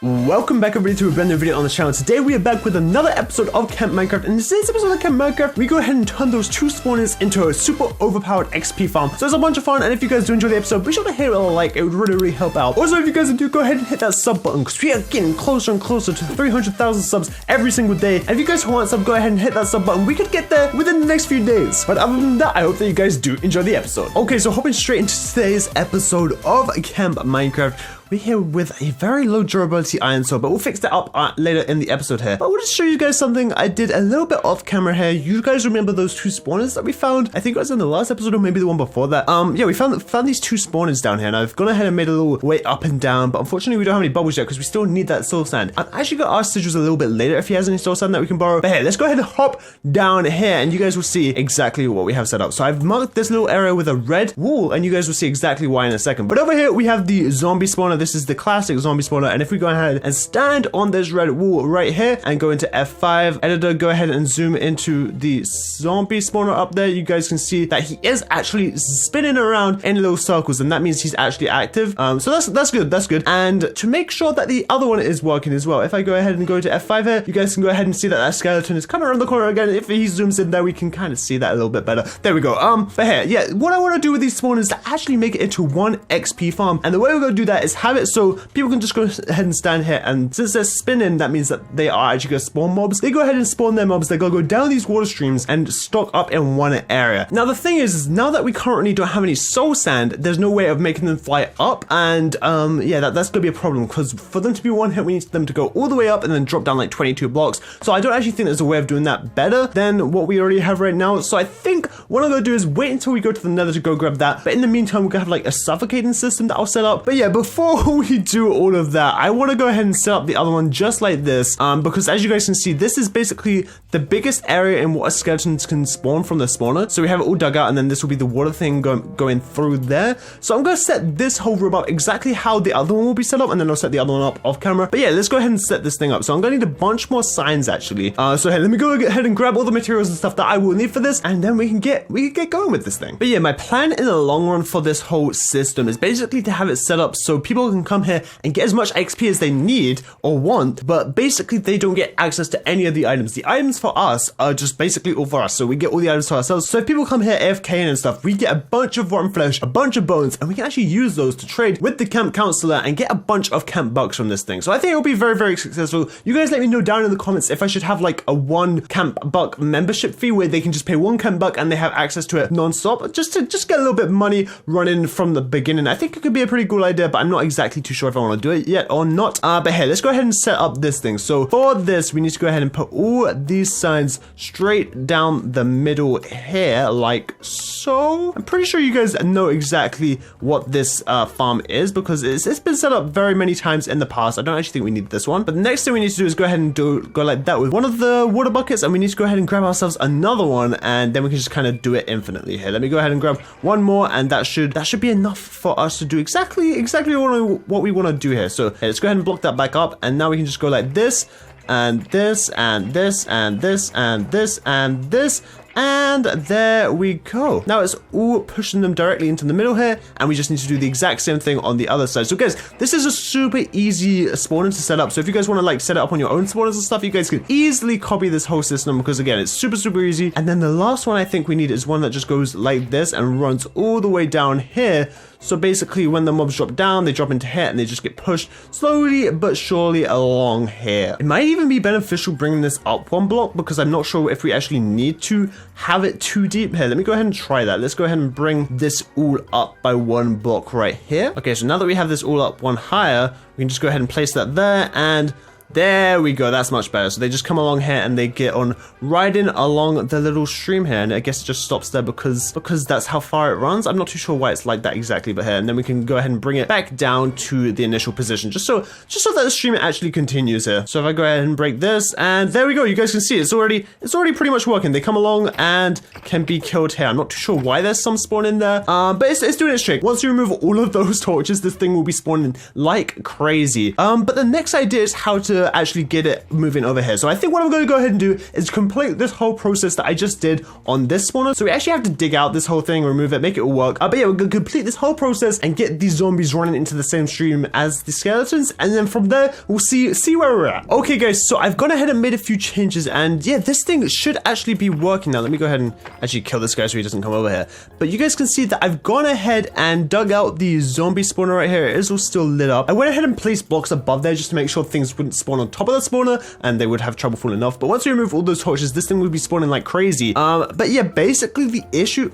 Welcome back everybody to a brand new video on the channel. Today we are back with another episode of Camp Minecraft. And in today's episode of Camp Minecraft, we go ahead and turn those two spawners into a super overpowered XP farm. So it's a bunch of fun, and if you guys do enjoy the episode, be sure to hit a like. It would really help out. Also, if you guys do, go ahead and hit that sub button, because we are getting closer and closer to 300,000 subs every single day. And if you guys want some, go ahead and hit that sub button. We could get there within the next few days. But other than that, I hope that you guys do enjoy the episode. Okay, so hopping straight into today's episode of Camp Minecraft. We're here with a very low durability iron sword, but we'll fix that up later in the episode here. But I want to show you guys something I did a little bit off camera here. You guys remember those two spawners that we found? I think it was in the last episode or maybe the one before that. Yeah, we found these two spawners down here, and I've gone ahead and made a little way up and down, but unfortunately we don't have any bubbles yet because we still need that soul sand. I'm actually going to ask Sigils a little bit later if he has any soul sand that we can borrow. But hey, let's go ahead and hop down here, and you guys will see exactly what we have set up. So I've marked this little area with a red wall, and you guys will see exactly why in a second. But over here we have the zombie spawner. This is the classic zombie spawner, and if we go ahead and stand on this red wall right here and go into F5 editor, go ahead and zoom into the zombie spawner up there, you guys can see that he is actually spinning around in little circles, and that means he's actually active. So that's good. And to make sure that the other one is working as well, if I go ahead and go to F5 here, you guys can go ahead and see that that skeleton is coming around the corner again. If he zooms in there, we can kind of see that a little bit better. There we go. But here, yeah, what I want to do with these spawners is to actually make it into one XP farm, and the way we're going to do that is have it so people can just go ahead and stand here, and since they're spinning, that means that they are actually going to spawn mobs. They go ahead and spawn their mobs. They're going to go down these water streams and stock up in one area. Now the thing is now that we currently don't have any soul sand, there's no way of making them fly up, and yeah, that's going to be a problem, because for them to be one hit, we need them to go all the way up and then drop down like 22 blocks. So I don't actually think there's a way of doing that better than what we already have right now. So I think what I'm going to do is wait until we go to the Nether to go grab that, but in the meantime we're going to have like a suffocating system that I'll set up. But yeah, before we do all of that, I want to go ahead and set up the other one just like this, because as you guys can see, this is basically the biggest area in what a skeleton can spawn from the spawner. So we have it all dug out, and then this will be the water thing going through there. So I'm going to set this whole room up exactly how the other one will be set up, and then I'll set the other one up off camera. But yeah, let's go ahead and set this thing up. So I'm going to need a bunch more signs actually. So hey, let me go ahead and grab all the materials and stuff that I will need for this, and then we can get going with this thing. But yeah, my plan in the long run for this whole system is basically to have it set up so people can come here and get as much XP as they need or want, but basically they don't get access to any of the items. The items for us are just basically all for us, so we get all the items for ourselves. So if people come here AFK and stuff, we get a bunch of rotten flesh, a bunch of bones, and we can actually use those to trade with the camp counselor and get a bunch of camp bucks from this thing. So I think it'll be very successful. You guys let me know down in the comments if I should have like a one camp buck membership fee where they can just pay one camp buck and they have access to it non-stop, just to get a little bit of money running from the beginning. I think it could be a pretty cool idea, but I'm not exactly too sure if I want to do it yet or not. But hey, let's go ahead and set up this thing. So for this, we need to go ahead and put all these signs straight down the middle here, like so. I'm pretty sure you guys know exactly what this farm is, because it's been set up very many times in the past. I don't actually think we need this one, but the next thing we need to do is go ahead and go like that with one of the water buckets, and we need to go ahead and grab ourselves another one, and then we can just kind of do it infinitely here. Let me go ahead and grab one more, and that should be enough for us to do exactly what we want to do here. So hey, let's go ahead and block that back up, and now we can just go like this and this and this and this and this and this, and there we go. Now it's all pushing them directly into the middle here, and we just need to do the exact same thing on the other side. So guys, this is a super easy spawner to set up. So if you guys want to like set it up on your own spawners and stuff, you guys can easily copy this whole system, because again, it's super easy. And then the last one I think we need is one that just goes like this and runs all the way down here. So basically when the mobs drop down, they drop into here and they just get pushed slowly but surely along here. It might even be beneficial bringing this up one block, because I'm not sure if we actually need to have it too deep here. Let me go ahead and try that. Let's go ahead and bring this all up by one block right here. Okay, so now that we have this all up one higher, we can just go ahead and place that there, and there we go. That's much better. So they just come along here and they get on riding along the little stream here, and I guess it just stops there because that's how far it runs. I'm not too sure why it's like that exactly, but here, and then we can go ahead and bring it back down to the initial position, just so that the stream actually continues here. So if I go ahead and break this, and there we go. You guys can see it's already pretty much working. They come along and can be killed here. I'm not too sure why there's some spawn in there, but it's doing its trick. Once you remove all of those torches, this thing will be spawning like crazy. But the next idea is how to to actually get it moving over here. So I think what I'm going to go ahead and do is complete this whole process that I just did on this spawner. So we actually have to dig out this whole thing, remove it, make it all work. But yeah, we're going to complete this whole process and get these zombies running into the same stream as the skeletons. And then from there, we'll see where we're at. Okay, guys, so I've gone ahead and made a few changes. And yeah, this thing should actually be working now. Let me go ahead and actually kill this guy so he doesn't come over here. But you guys can see that I've gone ahead and dug out the zombie spawner right here. It is all still lit up. I went ahead and placed blocks above there just to make sure things wouldn't spawn on top of the spawner and they would have trouble falling off. But once we remove all those torches, this thing would be spawning like crazy. But yeah, basically the issue,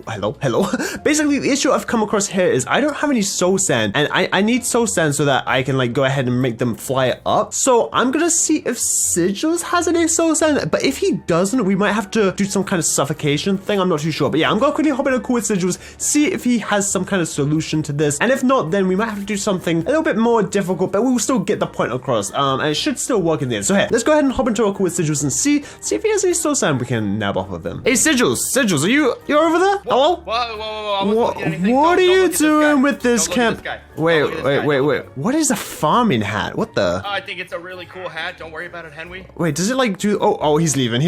hello. Basically the issue I've come across here is I don't have any soul sand, and I need soul sand so that I can like go ahead and make them fly up. So I'm gonna see if Sigils has any soul sand, but if he doesn't, we might have to do some kind of suffocation thing. I'm not too sure, but yeah, I'm gonna quickly hop in a call with Sigils, see if he has some kind of solution to this, and if not, then we might have to do something a little bit more difficult, but we will still get the point across, and it should still work in the end. So here, let's go ahead and hop into a call with Sigils and see if he has any soul sand we can nab off of him. Hey, Sigils, are you're over there? Hello? Whoa. What are you doing with this camp? Wait. What is a farming hat? What the? I think it's a really cool hat. Don't worry about it, Henwy. Wait, does it like do? Oh, he's leaving.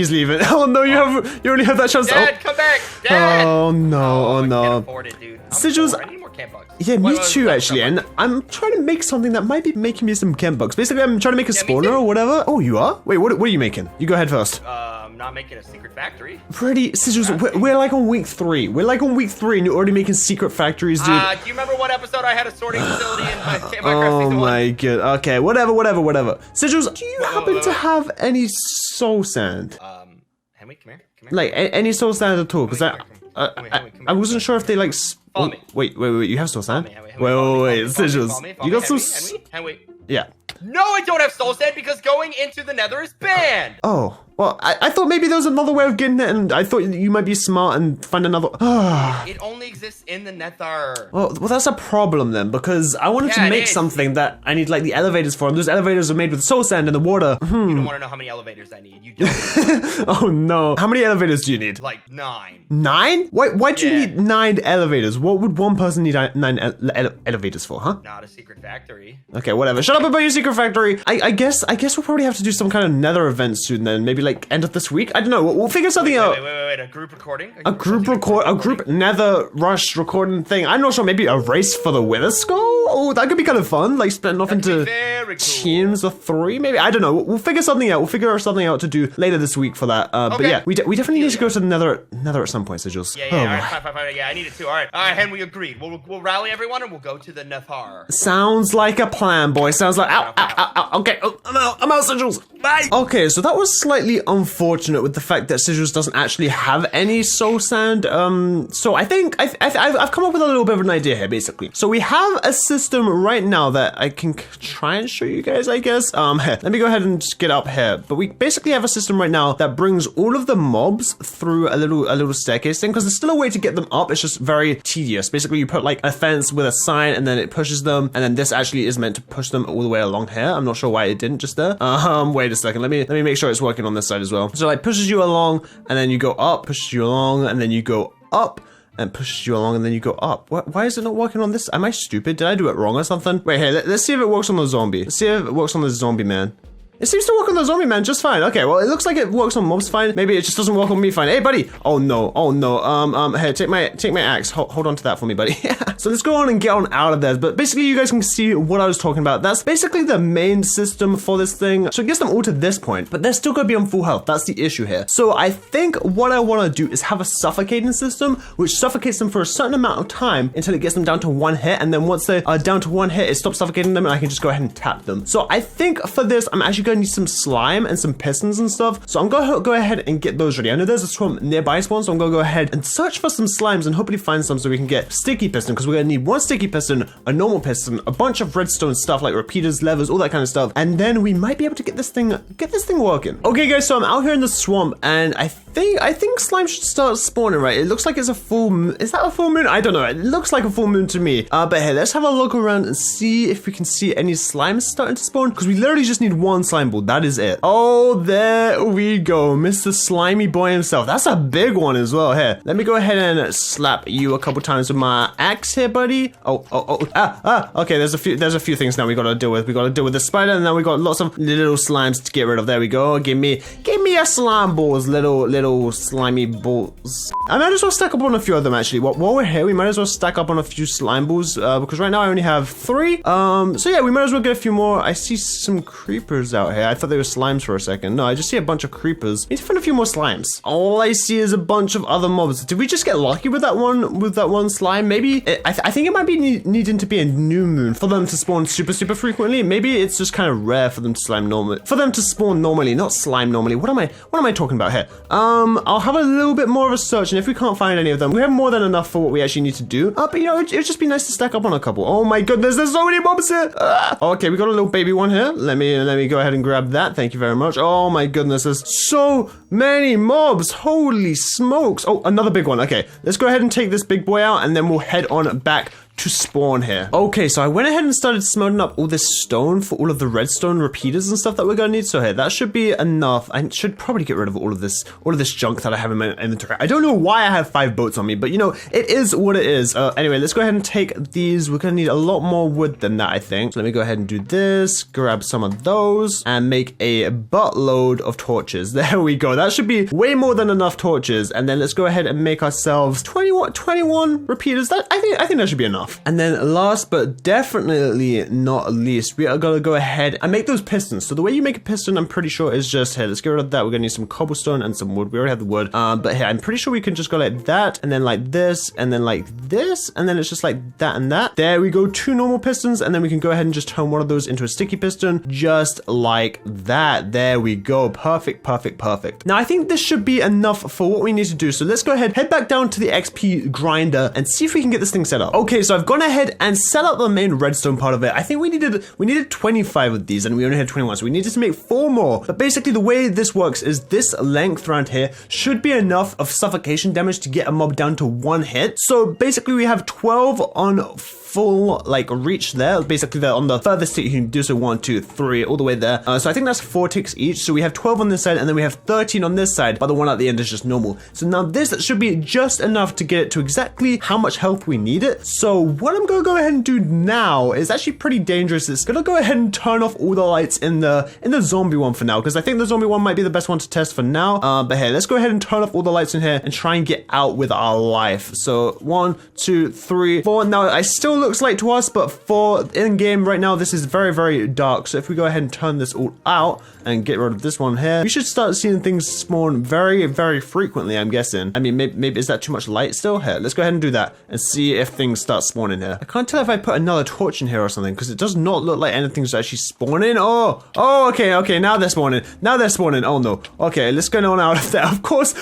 Oh no, you only have that chance. Dad, come back. Dad. Oh no. I can't afford it, dude. Sigils, I need more camp bugs. Yeah, me too, actually. And I'm trying to make something that might be making me some camp bugs. Basically, I'm trying to make a spawner or whatever. Oh, you are? Wait, what are you making? You go ahead first. I'm not making a secret factory. Pretty, Sigils, we're like on week 3. We're like on week 3 and you're already making secret factories, dude. Do you remember what episode I had a sorting facility in my Minecraft Oh season 1? my god. Okay, whatever. Sigils, do you happen to have any soul sand? Henwy, come here. Like, any soul sand at all? Because I wasn't sure if they like... Follow me. Wait, you have soul sand? Wait, Sigils. You got some... Henwy. Yeah. No, I don't have soul sand because going into the Nether is banned. Oh, well, I thought maybe there was another way of getting it, and I thought you might be smart and find another. It only exists in the Nether. Well, that's a problem then, because I wanted to make something that I need like the elevators for, and those elevators are made with soul sand in the water. You don't want to know how many elevators I need. You don't. Oh no. How many elevators do you need? Like 9. 9? Why do you need 9 elevators? What would one person need 9 elevators for, huh? Not a secret factory. Okay, whatever. Shut up about your secret factory. I guess we'll probably have to do some kind of Nether event soon then. Maybe like end of this week? I don't know. We'll figure something out. Wait. A group recording? A group Nether rush recording thing. I'm not sure. Maybe a race for the Wither Skull? Oh, that could be kind of fun. Like splitting off into teams of 3, maybe. I don't know. We'll figure something out. We'll figure something out to do later this week for that. But yeah, we definitely need to go to the Nether at some point, Sigils. Yeah. All right, fine. Yeah, I need it too. All right, Henry agreed. We'll rally everyone and we'll go to the Nether. Sounds like a plan, boy. Sounds like ow. Okay, I'm out, Sigils. Bye. Okay, so that was slightly unfortunate with the fact that Sigils doesn't actually have any soul sand. So I think I've come up with a little bit of an idea here, basically. So we have a system right now that I can try and show you guys, I guess. Here, let me go ahead and just get up here. But we basically have a system right now that brings all of the mobs through a little staircase thing, because there's still a way to get them up. It's just very tedious. Basically, you put like a fence with a sign, and then it pushes them, and then this actually is meant to push them all the way along here. I'm not sure why it didn't just there. Wait a second. Let me make sure it's working on this side as well. So like pushes you along, and then you go up, pushes you along, and then you go up, and pushes you along, and then you go up. Why is it not working on this? Am I stupid? Did I do it wrong or something? Wait, here, let's see if it works on the zombie. Let's see if it works on the zombie man. It seems to work on the zombie man just fine. Okay, well, it looks like it works on mobs fine. Maybe it just doesn't work on me fine. Hey, buddy. Oh no. Hey, take my axe. Hold on to that for me, buddy. So let's go on and get on out of there. But basically, you guys can see what I was talking about. That's basically the main system for this thing. So it gets them all to this point, but they're still gonna be on full health. That's the issue here. So I think what I want to do is have a suffocating system, which suffocates them for a certain amount of time until it gets them down to 1 hit. And then once they are down to 1 hit, it stops suffocating them, and I can just go ahead and tap them. So I think for this, I'm actually going to need some slime and some pistons and stuff. So I'm gonna go ahead and get those ready. I know there's a swamp nearby spawn, so I'm gonna go ahead and search for some slimes and hopefully find some so we can get sticky piston, because we're gonna need 1 sticky piston, a normal piston, a bunch of redstone stuff like repeaters, levers, all that kind of stuff, and then we might be able to get this thing working. Okay guys, so I'm out here in the swamp, and I think slime should start spawning, right? It looks like it's a full moon. Is that a full moon? I don't know. It looks like a full moon to me. But hey, let's have a look around and see if we can see any slimes starting to spawn, because we literally just need one slime ball. That is it. Oh, there we go. Mr. Slimy Boy himself. That's a big one as well. Here, let me go ahead and slap you a couple times with my axe here, buddy. Okay, there's a few things now we gotta deal with. We gotta deal with the spider, and then we got lots of little slimes to get rid of. There we go. Give me a slime balls, little slimy balls. I might as well stack up on a few of them actually. While we're here, we might as well stack up on a few slime balls, because right now I only have 3. So yeah, we might as well get a few more. I see some creepers out here. I thought they were slimes for a second. No, I just see a bunch of creepers. Need to find a few more slimes. All I see is a bunch of other mobs. Did we just get lucky with that one slime? Maybe I think it might be needing to be a new moon for them to spawn super frequently. Maybe it's just kind of rare for them to spawn normally, not slime normally. What am I talking about here? I'll have a little bit more of a search, and if we can't find any of them, we have more than enough for what we actually need to do. But you know, it'd just be nice to stack up on a couple. Oh my goodness, there's so many mobs here. Okay, we got a little baby one here. Let me go ahead and grab that. Thank you very much. Oh my goodness, there's so many mobs. Holy smokes. Oh, another big one. Okay, let's go ahead and take this big boy out, and then we'll head on back to spawn here. Okay, so I went ahead and started smelting up all this stone for all of the redstone repeaters and stuff that we're gonna need. So here, that should be enough. I should probably get rid of all of this junk that I have in my inventory. I don't know why I have 5 boats on me, but you know, it is what it is. Anyway, let's go ahead and take these. We're gonna need a lot more wood than that, I think. So let me go ahead and do this, grab some of those, and make a buttload of torches. There we go. That should be way more than enough torches. And then let's go ahead and make ourselves 21 repeaters. I think that should be enough. And then last but definitely not least, we are gonna go ahead and make those pistons. So the way you make a piston, I'm pretty sure, is just here. Let's get rid of that. We're gonna need some cobblestone and some wood. We already have the wood. But here, I'm pretty sure we can just go like that, and then like this, and then like this, and then it's just like that and that. There we go, 2 normal pistons, and then we can go ahead and just turn one of those into a sticky piston, just like that. There we go. Perfect. Now I think this should be enough for what we need to do. So let's go ahead, head back down to the XP grinder, and see if we can get this thing set up. Okay, so I've gone ahead and set up the main redstone part of it. I think we needed 25 of these, and we only had 21, so we needed to make 4 more. But basically the way this works is this length around here should be enough of suffocation damage to get a mob down to 1 hit. So basically we have 12 on full like reach there. Basically they're on the furthest tick you can do, so 1, 2, 3, all the way there. So I think that's 4 ticks each. So we have 12 on this side, and then we have 13 on this side, but the one at the end is just normal. So now this should be just enough to get it to exactly how much health we need it. So what I'm gonna go ahead and do now is actually pretty dangerous. It's gonna go ahead and turn off all the lights in the zombie one for now, because I think the zombie one might be the best one to test for now. But hey, let's go ahead and turn off all the lights in here and try and get out with our life. So 1, 2, 3, 4. Now I still looks light to us, but for in game right now, this is very dark. So if we go ahead and turn this all out and get rid of this one here, we should start seeing things spawn very frequently, I'm guessing. I mean, maybe is that too much light still? Here, let's go ahead and do that and see if things start spawning here. I can't tell if I put another torch in here or something, because it does not look like anything's actually spawning. Oh, okay, now they're spawning. Oh no. Okay, let's go on out of there. Of course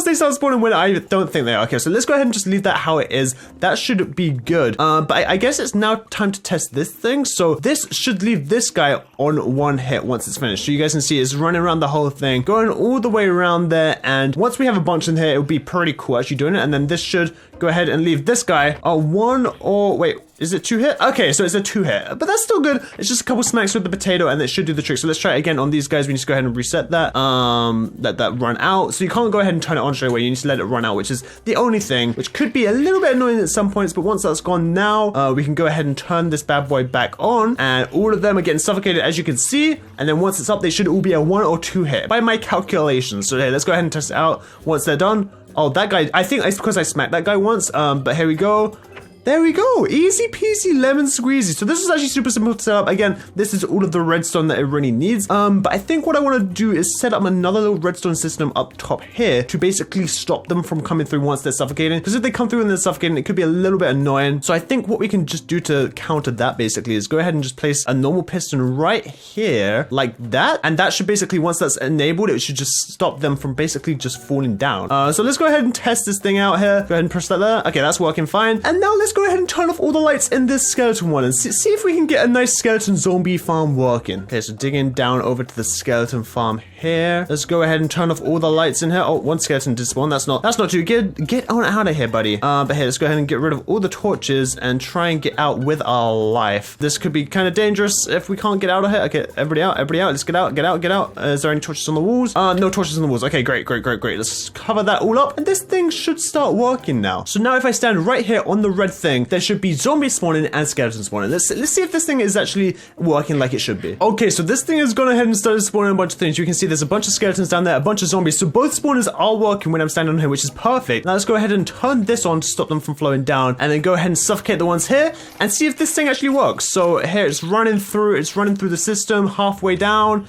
they start spawning when I don't think they are. Okay, so let's go ahead and just leave that how it is. That should be good. But I guess it's now time to test this thing. So this should leave this guy on 1 hit once it's finished. So you guys can see it's running around the whole thing, going all the way around there. And once we have a bunch in here, it would be pretty cool actually doing it. And then this should go ahead and leave this guy a 1 or wait, is it 2 hit? Okay, so it's a 2 hit, but that's still good. It's just a couple smacks with the potato and it should do the trick. So let's try it again on these guys. We need to go ahead and reset that, let that run out. So you can't go ahead and turn it on straight away. You need to let it run out, which is the only thing, which could be a little bit annoying at some points, but once that's gone now, we can go ahead and turn this bad boy back on, and all of them are getting suffocated as you can see. And then once it's up, they should all be a 1 or 2 hit by my calculations. So hey, let's go ahead and test it out once they're done. Oh, that guy, I think it's because I smacked that guy once, but here we go. There we go, easy peasy lemon squeezy. So this is actually super simple to set up. Again, this is all of the redstone that it really needs. But I think what I want to do is set up another little redstone system up top here to basically stop them from coming through once they're suffocating. Because if they come through and they're suffocating, it could be a little bit annoying. So I think what we can just do to counter that basically is go ahead and just place a normal piston right here like that. And that should basically, once that's enabled, it should just stop them from basically just falling down. So let's go ahead and test this thing out here. Go ahead and press that there. Okay, that's working fine. And now let's let's go ahead and turn off all the lights in this skeleton one and see if we can get a nice skeleton zombie farm working. Okay, so digging down over to the skeleton farm here. Let's go ahead and turn off all the lights in here. Oh, one skeleton did spawn. That's not too good. Get on out of here, buddy. But hey, let's go ahead and get rid of all the torches and try and get out with our life. This could be kind of dangerous if we can't get out of here. Okay, everybody out. Let's get out. Is there any torches on the walls? No torches on the walls. Okay, great. Let's cover that all up. And this thing should start working now. So now if I stand right here on the red thing, there should be zombies spawning and skeletons spawning. Let's see if this thing is actually working like it should be. Okay, so this thing has gone ahead and started spawning a bunch of things. You can see there's a bunch of skeletons down there, a bunch of zombies. So both spawners are working when I'm standing on here, which is perfect. Now let's go ahead and turn this on to stop them from flowing down, and then go ahead and suffocate the ones here and see if this thing actually works. So here it's running through the system halfway down,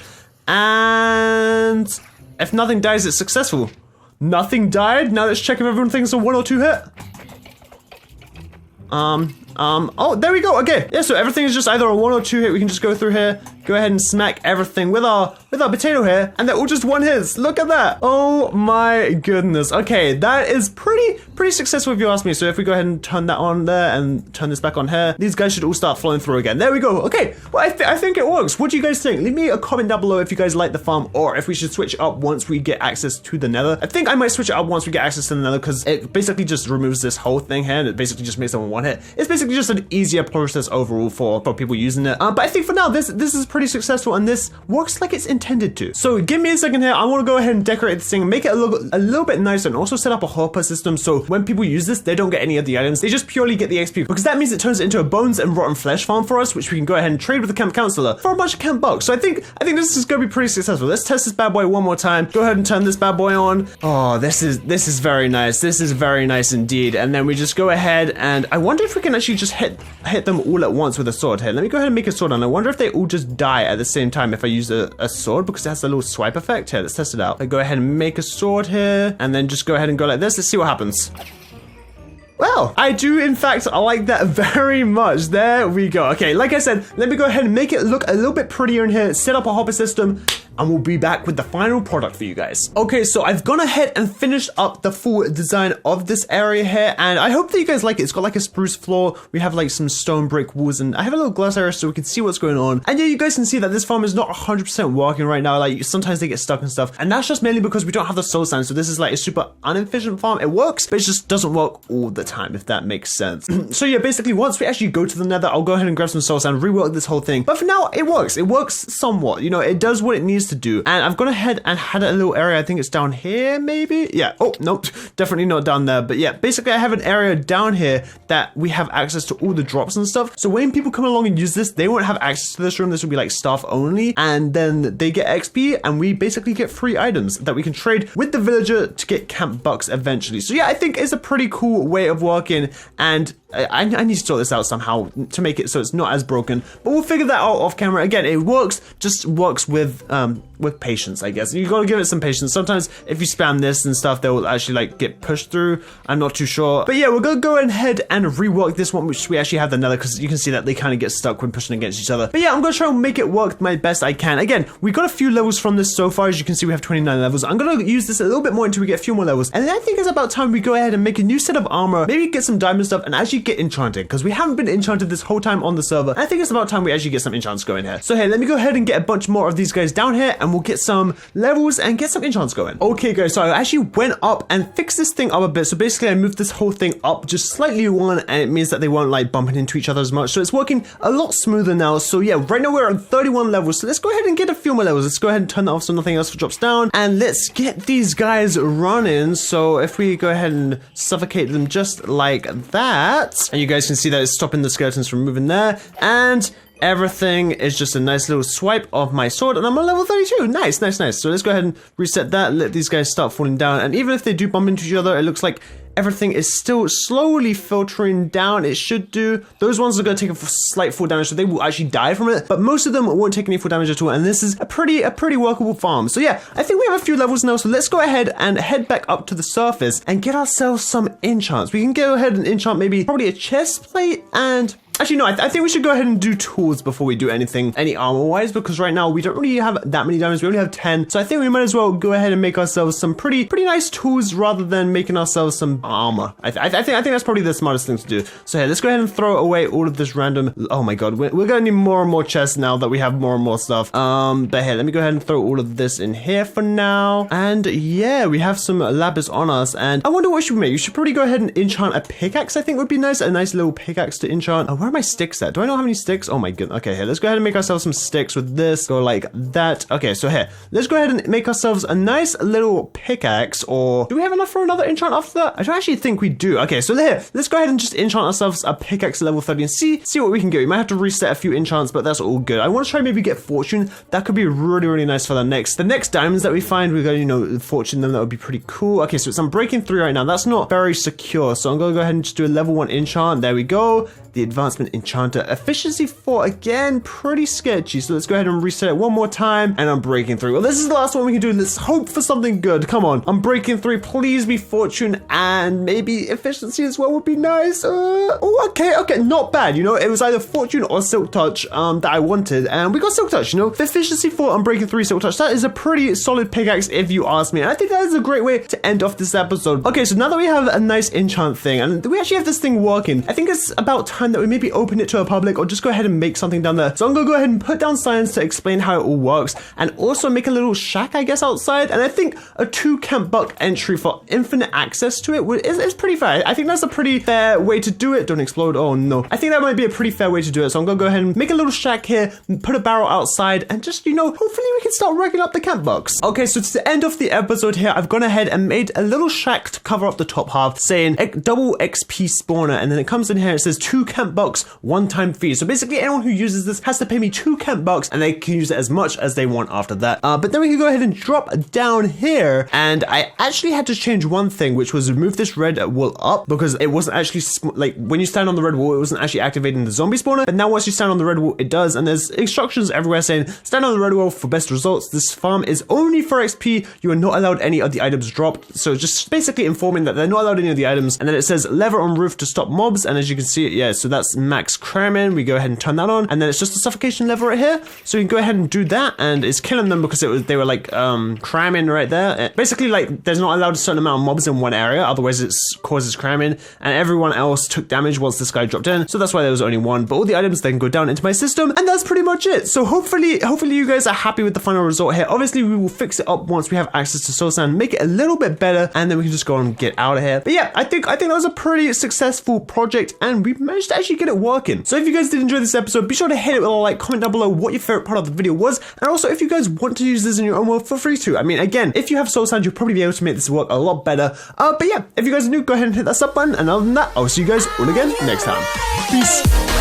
and if nothing dies, it's successful. Nothing died. Now let's check if everyone thinks a 1 or 2 hit. Oh, there we go. Okay. Yeah, so everything is just either a 1 or 2 hit. We can just go through here, go ahead and smack everything with our potato here, and they're all just 1 hits. Look at that. Oh my goodness. Okay, that is pretty successful if you ask me. So if we go ahead and turn that on there and turn this back on here, these guys should all start flowing through again. There we go. Okay, well, I think it works. What do you guys think? Leave me a comment down below if you guys like the farm, or if we should switch it up once we get access to the Nether. I think I might switch it up once we get access to the Nether, because it basically just removes this whole thing here, and it basically just makes them 1 hit. It's basically just an easier process overall for people using it. But I think for now, this is pretty successful, and this works like it's intended to. So give me a second here. I want to go ahead and decorate this thing and make it a little bit nicer, and also set up a hopper system so when people use this, they don't get any of the items. They just purely get the XP, because that means it turns it into a bones and rotten flesh farm for us, which we can go ahead and trade with the camp counselor for a bunch of camp bucks. So I think this is going to be pretty successful. Let's test this bad boy one more time. Go ahead and turn this bad boy on. Oh, this is very nice. This is very nice indeed. And then we just go ahead, and I wonder if we can actually just hit them all at once with a sword here. Let me go ahead and make a sword, and I wonder if they all just die at the same time if I use a sword, because it has a little swipe effect. Here, let's test it out. I go ahead and make a sword here, and then just go ahead and go like this. Let's see what happens. Well, I do in fact like that very much. There we go. Okay, like I said, let me go ahead and make it look a little bit prettier in here, set up a hopper system, and we'll be back with the final product for you guys. Okay, so I've gone ahead and finished up the full design of this area here, and I hope that you guys like it. It's got like a spruce floor. We have like some stone brick walls, and I have a little glass area so we can see what's going on. And yeah, you guys can see that this farm is not 100% working right now. Like sometimes they get stuck and stuff, and that's just mainly because we don't have the soul sand. So this is like a super inefficient farm. It works, but it just doesn't work all the time, if that makes sense. So yeah, basically once we actually go to the Nether, I'll go ahead and grab some soul sand, rework this whole thing. But for now, it works. It works somewhat. You know, it does what it needs to do. And I've gone ahead and had a little area. I think it's down here, maybe? Yeah. Oh, nope. Definitely not down there. But yeah, basically I have an area down here that we have access to all the drops and stuff. So when people come along and use this, they won't have access to this room. This will be like staff only. And then they get XP, and we basically get free items that we can trade with the villager to get camp bucks eventually. So yeah, I think it's a pretty cool way of working, and I need to sort this out somehow to make it so it's not as broken, but we'll figure that out off camera. Again, it works, just works with patience, I guess. You gotta give it some patience. Sometimes if you spam this and stuff, they'll actually like get pushed through. I'm not too sure, but yeah, we're gonna go ahead and rework this one, which we actually have the Nether, because you can see that they kind of get stuck when pushing against each other. But yeah, I'm gonna try and make it work my best I can. Again, we got a few levels from this so far. As you can see, we have 29 levels. I'm gonna use this a little bit more until we get a few more levels, and then I think it's about time we go ahead and make a new set of armor, maybe get some diamond stuff, and actually get enchanted, because we haven't been enchanted this whole time on the server. I think it's about time we actually get some enchants going here. So hey, let me go ahead and get a bunch more of these guys down here, and we'll get some levels and get some enchants going. Okay guys, so I actually went up and fixed this thing up a bit. So basically I moved this whole thing up just slightly one, and it means that they won't like bumping into each other as much. So it's working a lot smoother now. So yeah, right now we're on 31 levels. So let's go ahead and get a few more levels. Let's go ahead and turn that off so nothing else drops down, and let's get these guys running. So if we go ahead and suffocate them just like that, and you guys can see that it's stopping the skeletons from moving there, and everything is just a nice little swipe of my sword, and I'm on level 32. Nice. So let's go ahead and reset that, let these guys start falling down, and even if they do bump into each other, it looks like everything is still slowly filtering down. It should do. Those ones are going to take a slight fall damage, so they will actually die from it, but most of them won't take any fall damage at all, and this is a pretty workable farm. So yeah, I think we have a few levels now, so let's go ahead and head back up to the surface and get ourselves some enchants. We can go ahead and enchant probably a chest plate and Actually, no, I think we should go ahead and do tools before we do anything, any armor-wise, because right now we don't really have that many diamonds. We only have 10. So I think we might as well go ahead and make ourselves some pretty nice tools rather than making ourselves some armor. I think that's probably the smartest thing to do. So here, let's go ahead and throw away all of this random. Oh my god, we're gonna need more and more chests now that we have more and more stuff. But here, let me go ahead and throw all of this in here for now. And yeah, we have some lapis on us. And I wonder what should we make? You should probably go ahead and enchant a pickaxe. I think would be nice. A nice little pickaxe to enchant. Oh, where are my sticks at? Do I know how many sticks? Oh my goodness. Okay, here, let's go ahead and make ourselves some sticks with this. Go like that. Okay, so here, let's go ahead and make ourselves a nice little pickaxe. Or do we have enough for another enchant after that? I don't actually think we do. Okay, so here, let's go ahead and just enchant ourselves a pickaxe level 30 and see what we can get. We might have to reset a few enchants, but that's all good. I want to try maybe get fortune. That could be really nice for the next diamonds that we find. We're gonna, fortune them. That would be pretty cool. Okay, so it's unbreaking 3 right now. That's not very secure. So I'm gonna go ahead and just do a level 1 enchant. There we go. The advancement enchanter. Efficiency 4 again, pretty sketchy. So let's go ahead and reset it one more time. And I'm breaking 3. Well, this is the last one we can do. Let's hope for something good. Come on. I'm breaking 3. Please be fortune and maybe efficiency as well would be nice. Oh, okay, not bad. You know, it was either fortune or silk touch that I wanted, and we got silk touch. You know, efficiency 4 and breaking 3 silk touch. That is a pretty solid pickaxe if you ask me. And I think that is a great way to end off this episode. Okay, so now that we have a nice enchant thing and we actually have this thing working, I think it's about time that we maybe open it to a public or just go ahead and make something down there. So I'm gonna go ahead and put down signs to explain how it all works and also make a little shack, I guess, outside. And I think a 2 camp buck entry for infinite access to it is pretty fair. I think that's a pretty fair way to do it. Don't explode. Oh no. I think that might be a pretty fair way to do it. So I'm gonna go ahead and make a little shack here, put a barrel outside, and just, you know, hopefully we can start racking up the camp bucks. Okay, so to the end of the episode here, I've gone ahead and made a little shack to cover up the top half saying double XP spawner, and then it comes in here, it says 2 camp bucks, 1-time fee. So basically anyone who uses this has to pay me 2 camp bucks and they can use it as much as they want after that. But then we can go ahead and drop down here, and I actually had to change one thing, which was remove this red wall up because it wasn't actually like when you stand on the red wall, it wasn't actually activating the zombie spawner. But now once you stand on the red wall, it does, and there's instructions everywhere saying stand on the red wall for best results. This farm is only for XP. You are not allowed any of the items dropped. So just basically informing that they're not allowed any of the items. And then it says lever on roof to stop mobs, and as you can see, yeah, so that's max cramming. We go ahead and turn that on, and then it's just a suffocation lever right here. So you can go ahead and do that, and it's killing them because they were like cramming right there. Basically, like there's not allowed a certain amount of mobs in one area, otherwise it causes cramming, and everyone else took damage once this guy dropped in. So that's why there was only one, but all the items then go down into my system, and that's pretty much it. So hopefully you guys are happy with the final result here. Obviously we will fix it up once we have access to soul sand, make it a little bit better, and then we can just go and get out of here. But yeah, I think that was a pretty successful project, and we managed to actually get it working. So if you guys did enjoy this episode, be sure to hit it with a like, comment down below what your favorite part of the video was, and also if you guys want to use this in your own world, feel free to. I mean, again, if you have soul sand, you'll probably be able to make this work a lot better. But yeah, if you guys are new, go ahead and hit that sub button, and other than that, I'll see you guys all again next time. Peace.